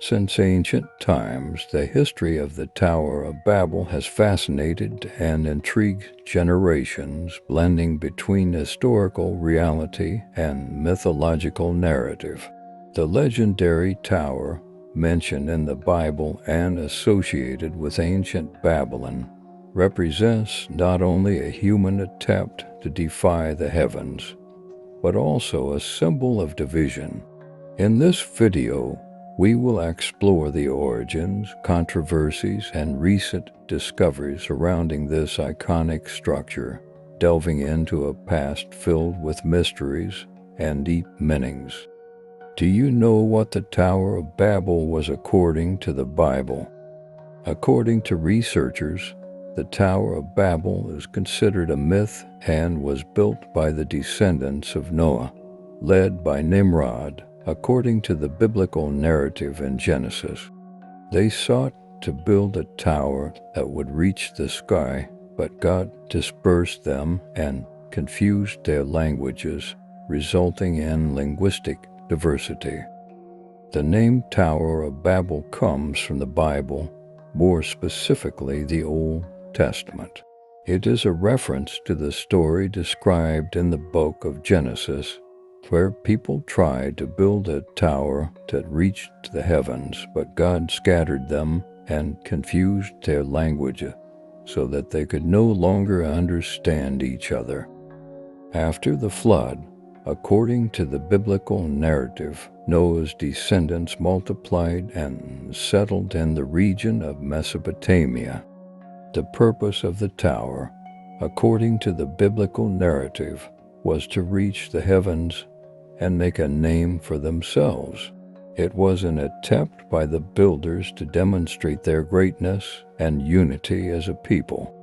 Since ancient times, the history of the Tower of Babel has fascinated and intrigued generations, blending between historical reality and mythological narrative. The legendary tower, mentioned in the Bible and associated with ancient Babylon, represents not only a human attempt to defy the heavens, but also a symbol of division. In this video, we will explore the origins, controversies, and recent discoveries surrounding this iconic structure, delving into a past filled with mysteries and deep meanings. Do you know what the Tower of Babel was according to the Bible? According to researchers, the Tower of Babel is considered a myth and was built by the descendants of Noah, led by Nimrod. According to the biblical narrative in Genesis, they sought to build a tower that would reach the sky, but God dispersed them and confused their languages, resulting in linguistic diversity. The name Tower of Babel comes from the Bible, more specifically the Old Testament. It is a reference to the story described in the book of Genesis, where people tried to build a tower that reached the heavens, but God scattered them and confused their language so that they could no longer understand each other. After the flood, according to the biblical narrative, Noah's descendants multiplied and settled in the region of Mesopotamia. The purpose of the tower, according to the biblical narrative, was to reach the heavens and make a name for themselves. It was an attempt by the builders to demonstrate their greatness and unity as a people.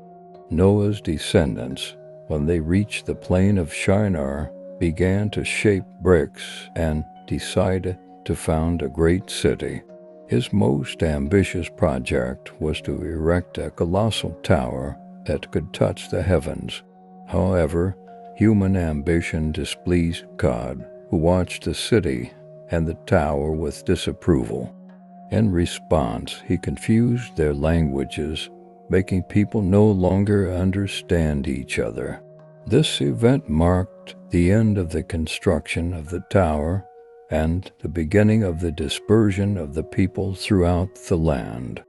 Noah's descendants, when they reached the plain of Shinar, began to shape bricks and decided to found a great city. His most ambitious project was to erect a colossal tower that could touch the heavens. However, human ambition displeased God, who watched the city and the tower with disapproval. In response, he confused their languages, making people no longer understand each other. This event marked the end of the construction of the tower and the beginning of the dispersion of the people throughout the land.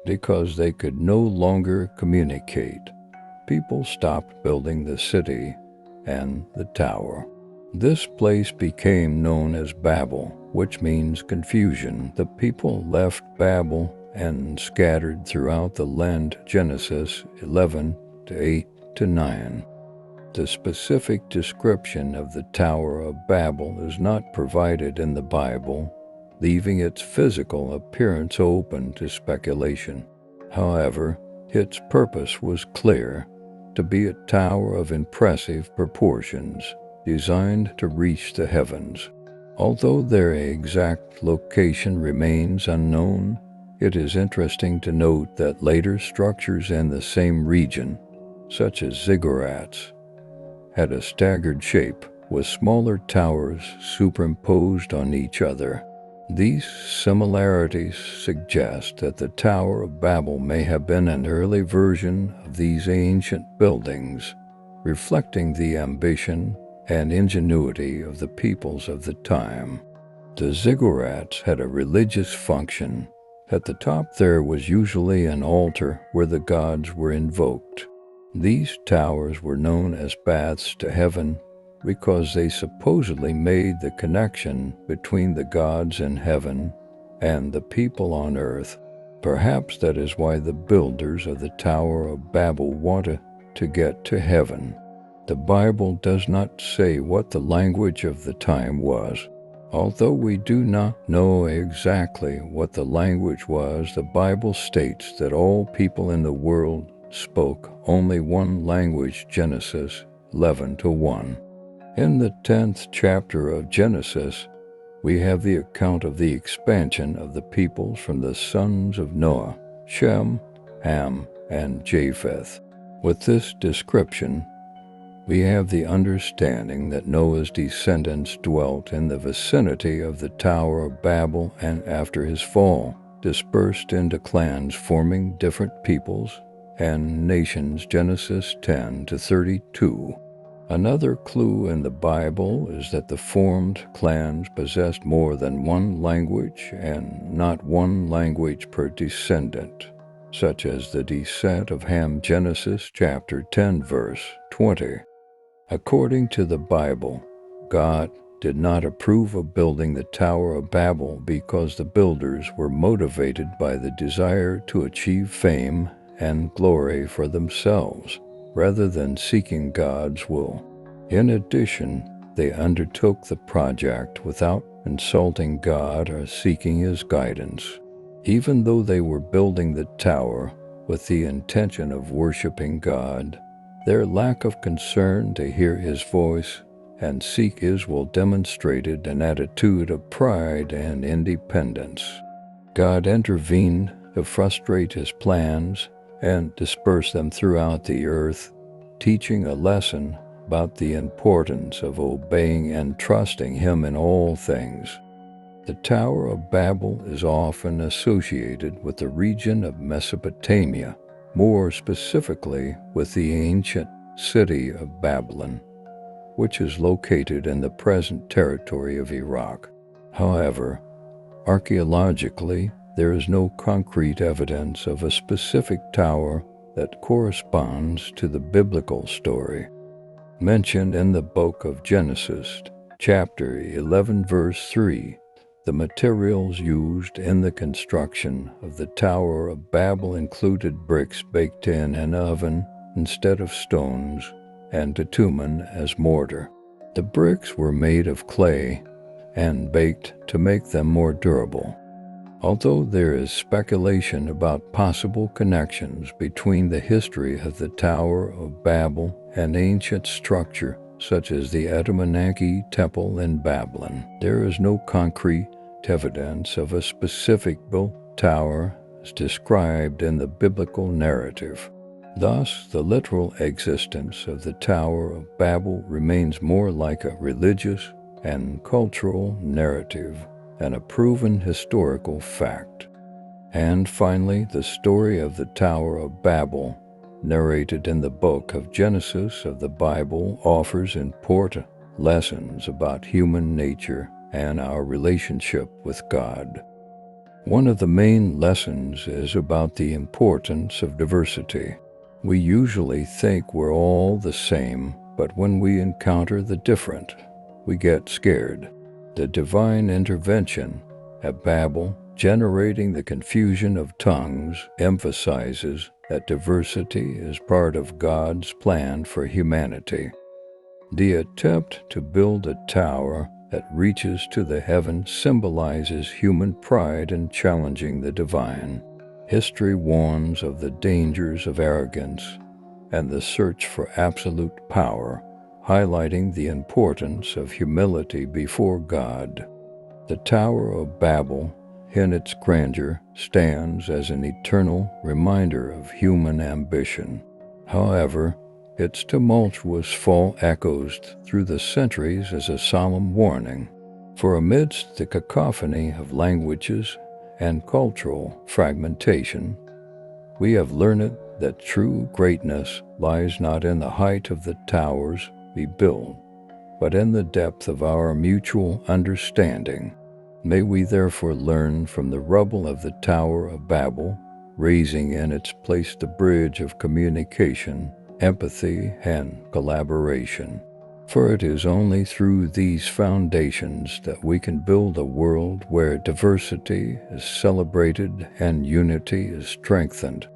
Because they could no longer communicate, people stopped building the city and the tower. This place became known as Babel, which means confusion. The people left Babel and scattered throughout the land. Genesis 11:8-9. The specific description of the Tower of Babel is not provided in the Bible, leaving its physical appearance open to speculation. However, its purpose was clear: to be a tower of impressive proportions, designed to reach the heavens. Although their exact location remains unknown, it is interesting to note that later structures in the same region, such as ziggurats, had a staggered shape with smaller towers superimposed on each other. These similarities suggest that the Tower of Babel may have been an early version of these ancient buildings, reflecting the ambition and ingenuity of the peoples of the time. The ziggurats had a religious function. At the top there was usually an altar where the gods were invoked. These towers were known as paths to heaven because they supposedly made the connection between the gods in heaven and the people on earth. Perhaps that is why the builders of the Tower of Babel wanted to get to heaven. The Bible does not say what the language of the time was. Although we do not know exactly what the language was, the Bible states that all people in the world spoke only one language. Genesis 11:1. In the 10th chapter of Genesis, we have the account of the expansion of the peoples from the sons of Noah, Shem, Ham, and Japheth. With this description, We have the understanding that Noah's descendants dwelt in the vicinity of the Tower of Babel and after his fall, dispersed into clans forming different peoples and nations, Genesis 10-32. Another clue in the Bible is that the formed clans possessed more than one language and not one language per descendant, such as the descent of Ham, Genesis chapter 10, verse 20. According to the Bible, God did not approve of building the Tower of Babel because the builders were motivated by the desire to achieve fame and glory for themselves, rather than seeking God's will. In addition, they undertook the project without consulting God or seeking His guidance. Even though they were building the tower with the intention of worshiping God, their lack of concern to hear His voice and seek His will demonstrated an attitude of pride and independence. God intervened to frustrate His plans and disperse them throughout the earth, teaching a lesson about the importance of obeying and trusting Him in all things. The Tower of Babel is often associated with the region of Mesopotamia, more specifically with the ancient city of Babylon, which is located in the present territory of Iraq. However, archaeologically, there is no concrete evidence of a specific tower that corresponds to the biblical story. Mentioned in the book of Genesis, chapter 11, verse 3, the materials used in the construction of the Tower of Babel included bricks baked in an oven instead of stones, and bitumen as mortar. The bricks were made of clay and baked to make them more durable. Although there is speculation about possible connections between the history of the Tower of Babel and ancient structure such as the Etamanaki Temple in Babylon, there is no concrete evidence of a specific built tower as described in the biblical narrative. Thus, the literal existence of the Tower of Babel remains more like a religious and cultural narrative than a proven historical fact. And finally, the story of the Tower of Babel, narrated in the book of Genesis of the Bible, offers important lessons about human nature and our relationship with God. One of the main lessons is about the importance of diversity. We usually think we're all the same, but when we encounter the different, we get scared. The divine intervention at Babel, generating the confusion of tongues, emphasizes that diversity is part of God's plan for humanity. The attempt to build a tower that reaches to the heavens symbolizes human pride in challenging the divine. History warns of the dangers of arrogance and the search for absolute power, highlighting the importance of humility before God. The Tower of Babel, in its grandeur, stands as an eternal reminder of human ambition. However, its tumultuous fall echoes through the centuries as a solemn warning. For amidst the cacophony of languages and cultural fragmentation, we have learned that true greatness lies not in the height of the towers we build, but in the depth of our mutual understanding. May we therefore learn from the rubble of the Tower of Babel, raising in its place the bridge of communication, empathy, and collaboration. For it is only through these foundations that we can build a world where diversity is celebrated and unity is strengthened.